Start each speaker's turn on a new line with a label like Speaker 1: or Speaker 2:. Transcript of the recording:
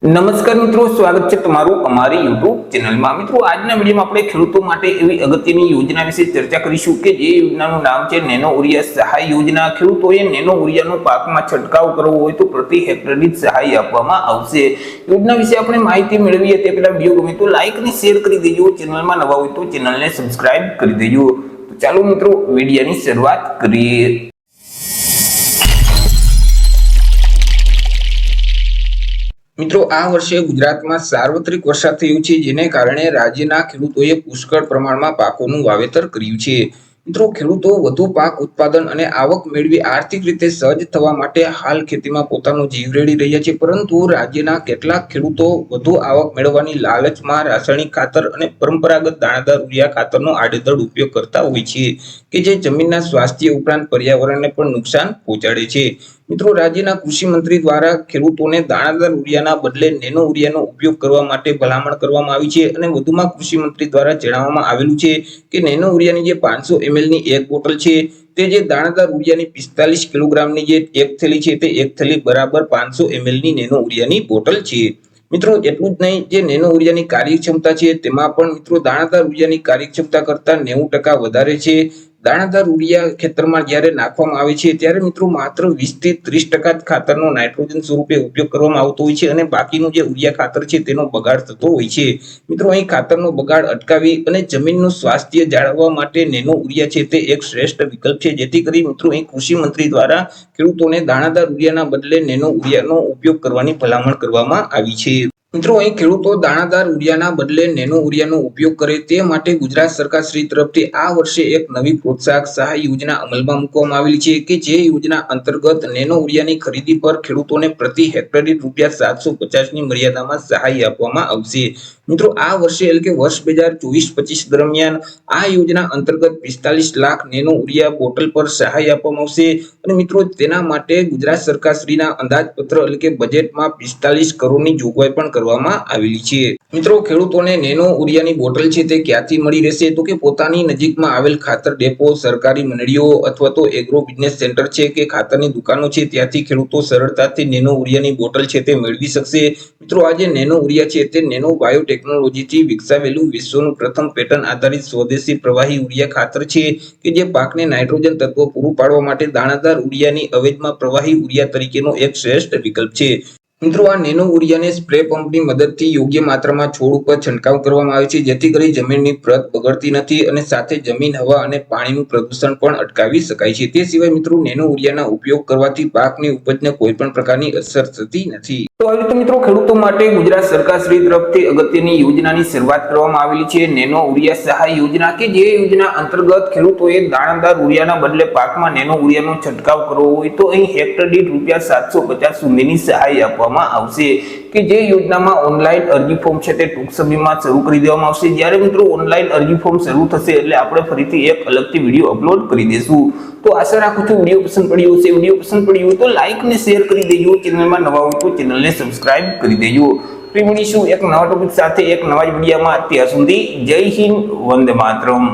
Speaker 1: નમસ્કાર મિત્રો, સ્વાગત છે તમારું અમારી YouTube ચેનલમાં। મિત્રો, આજના વિડીયોમાં આપણે ખેડૂતો માટે એવી અગત્યની યોજના વિશે ચર્ચા કરીશું કે જે યોજનાનું નામ છે નેનો ઉરિયા સહાય યોજના। ખેડૂતોએ નેનો ઉરિયાનો પાકમાં છંટકાવ કરવો હોય તો પ્રતિ હેક્ટર દીઠ સહાય આપવામાં આવશે। યોજના વિશે આપણે માહિતી મેળવીએ તે પહેલા વિડીયો ગમે તો લાઈક અને શેર કરી દેજો, ચેનલમાં નવા હોય તો ચેનલને સબસ્ક્રાઇબ કરી દેજો। તો ચાલો મિત્રો, વિડીયોની શરૂઆત કરીએ। મિત્રો, આ વર્ષે ગુજરાતમાં સાર્વત્રિક વરસાદ થયો છે, જેને કારણે રાજ્યના ખેડૂતોએ પુષ્કળ પ્રમાણમાં પાકોનું વાવેતર કર્યું છે। મિત્રો, ખેડૂતો વધુ પાક ઉત્પાદન અને આવક મેળવી આર્થિક રીતે સજ્જ થવા માટે હાલ ખેતીમાં પોતાનો જીવ રેડી રહ્યા છે, પરંતુ રાજ્યના કેટલાક ખેડૂતો વધુ આવક મેળવવાની લાલચમાં રાસાયણિક ખાતર અને પરંપરાગત દાણાદાર યુરિયા ખાતરનો આડેધડ ઉપયોગ કરતા હોય છે, કે જે જમીનના સ્વાસ્થ્ય ઉપરાંત પર્યાવરણને પણ નુકસાન પહોંચાડે છે। મિત્રો, રાજ્યના કૃષિ મંત્રી દ્વારા ખેડૂતોને દાણાદાર યુરિયાના બદલે નેનો યુરિયાનો ઉપયોગ કરવા માટે ભલામણ કરવામાં આવી છે, અને વધુમાં કૃષિ મંત્રી દ્વારા જણાવવામાં આવેલું છે કે નેનો યુરિયાની જે 500 ml ની એક બોટલ છે, તે જે દાણાદાર યુરિયાની 45 કિલોગ્રામની જે એક થેલી છે, તે એક થેલી બરાબર 500 ml ની નેનો યુરિયાની બોટલ છે। મિત્રો, એટલું જ નહીં, જે નેનો યુરિયાની કાર્યક્ષમતા છે તેમાં પણ મિત્રો દાણાદાર યુરિયાની કાર્યક્ષમતા કરતા 90% વધારે છે। દાણાદાર યુરિયા ખેતરમાં જ્યારે નાખવામાં આવે છે ત્યારે મિત્રો માત્ર 20 થી 30% જ ખાતરનો નાઇટ્રોજન સ્વરૂપે ઉપયોગ કરવામાં આવતો હોય છે, અને બાકીનું જે યુરિયા ખાતર છે તેનો બગાડ થતો હોય છે। મિત્રો, અહીં ખાતરનો બગાડ અટકાવી અને જમીનનું સ્વાસ્થ્ય જાળવવા માટે નેનો યુરિયા છે તે એક શ્રેષ્ઠ વિકલ્પ છે, જેથી કરી મિત્રો અહીં કૃષિ મંત્રી દ્વારા ખેડૂતોને દાણાદાર યુરિયાના બદલે નેનો યુરિયાનો ઉપયોગ કરવાની ભલામણ કરવામાં આવી છે। મિત્રો, અહીં ખેડૂતો દાણાદાર યુરિયાના બદલે નેનો યુરિયાનો ઉપયોગ કરે તે માટે ગુજરાત સરકાર શ્રી તરફથી આ વર્ષે એક નવી પ્રોત્સાહક સહાય યોજના અમલમાં મૂકવામાં આવેલી છે, કે જે યોજના અંતર્ગત નેનો યુરિયાની ખરીદી પર ખેડૂતોને પ્રતિ હેક્ટર દીઠ ₹750 ની મર્યાદામાં સહાય આપવામાં આવશે। મિત્રો, આ વર્ષે એટલે કે વર્ષ 2024-25 દરમિયાન આ યોજના અંતર્ગત 45 લાખ નેનો યુરિયા બોટલ પર સહાય આપવામાં આવશે, અને મિત્રો તેના માટે ગુજરાત સરકાર શ્રીના અંદાજપત્ર એટલે કે બજેટમાં 45 કરોડની જોગવાઈ પણ કરવામાં આવેલી છે। મિત્રો, ખેડૂતોને નેનો યુરિયાની બોટલ છે તે ક્યાંથી મળી રહેશે, તો કે પોતાની નજીકમાં આવેલ ખાતર ડેપો, સરકારી મંડળીઓ અથવા તો એગ્રો બિઝનેસ સેન્ટર છે કે ખાતરની દુકાનો છે, ત્યાંથી ખેડૂતો સરળતાથી નેનો યુરિયાની બોટલ છે તે મેળવી શકશે। મિત્રો, આ જે નેનો યુરિયા છે તે નેનો બાયોટેકનોલોજીથી વિકસાવેલું વિશ્વનું પ્રથમ પેટર્ન આધારિત સ્વદેશી પ્રવાહી યુરિયા ખાતર છે, કે જે પાકને નાઇટ્રોજન તત્વ પૂરું પાડવા માટે દાણાદાર યુરિયાની અવેજમાં પ્રવાહી યુરિયા તરીકેનો એક શ્રેષ્ઠ વિકલ્પ છે। મિત્રો, આ નેનો યુરિયાને સ્પ્રે પંપની મદદથી યોગ્ય માત્રામાં છોડ ઉપર છંટકાવ કરવામાં આવે છે, જેથી કરી જમીનની પ્રત બગડતી નથી અને સાથે જમીન, હવા અને પાણીનું પ્રદૂષણ પણ અટકાવી શકાય છે। તે સિવાય મિત્રો નેનો યુરિયાના ઉપયોગ કરવાથી પાકની ઉપજને કોઈ પણ પ્રકારની અસર થતી નથી। તો આવી રીતે મિત્રો ખેડૂતો માટે ગુજરાત સરકાર શ્રી તરફથી અગત્યની યોજનાની શરૂઆત કરવામાં આવેલી છે, નેનો યુરિયા સહાય યોજના, કે જે યોજના અંતર્ગત ખેડૂતોએ દાણાદાર યુરિયાના બદલે પાકમાં નેનો યુરિયાનો છંટકાવ કરવો હોય તો અહીં હેક્ટર દીઠ ₹750 સુધીની સહાય આપવામાં આવશે, કે જે યોજનામાં ઓનલાઈન અરજી ફોર્મ છે તે ટૂંક સમયમાં શરૂ કરી દેવામાં આવશે। જ્યારે મિત્રો ઓનલાઈન અરજી ફોર્મ શરૂ થશે એટલે આપણે ફરીથી એક અલગથી વિડીયો અપલોડ કરી દેશું। તો આશા રાખું છું વિડીયો પસંદ પડ્યો હશે। વિડીયો પસંદ પડ્યો હોય તો લાઈક ને શેર કરી દેજો, ચેનલમાં નવા હોય તો ચેનલને સબસ્ક્રાઇબ કરી દેજો। ફરી મળીશું એક નવા ટોપિક સાથે એક નવા જ વિડીયોમાં। ત્યાં સુધી જય હિન્દ, વંદે માતરમ।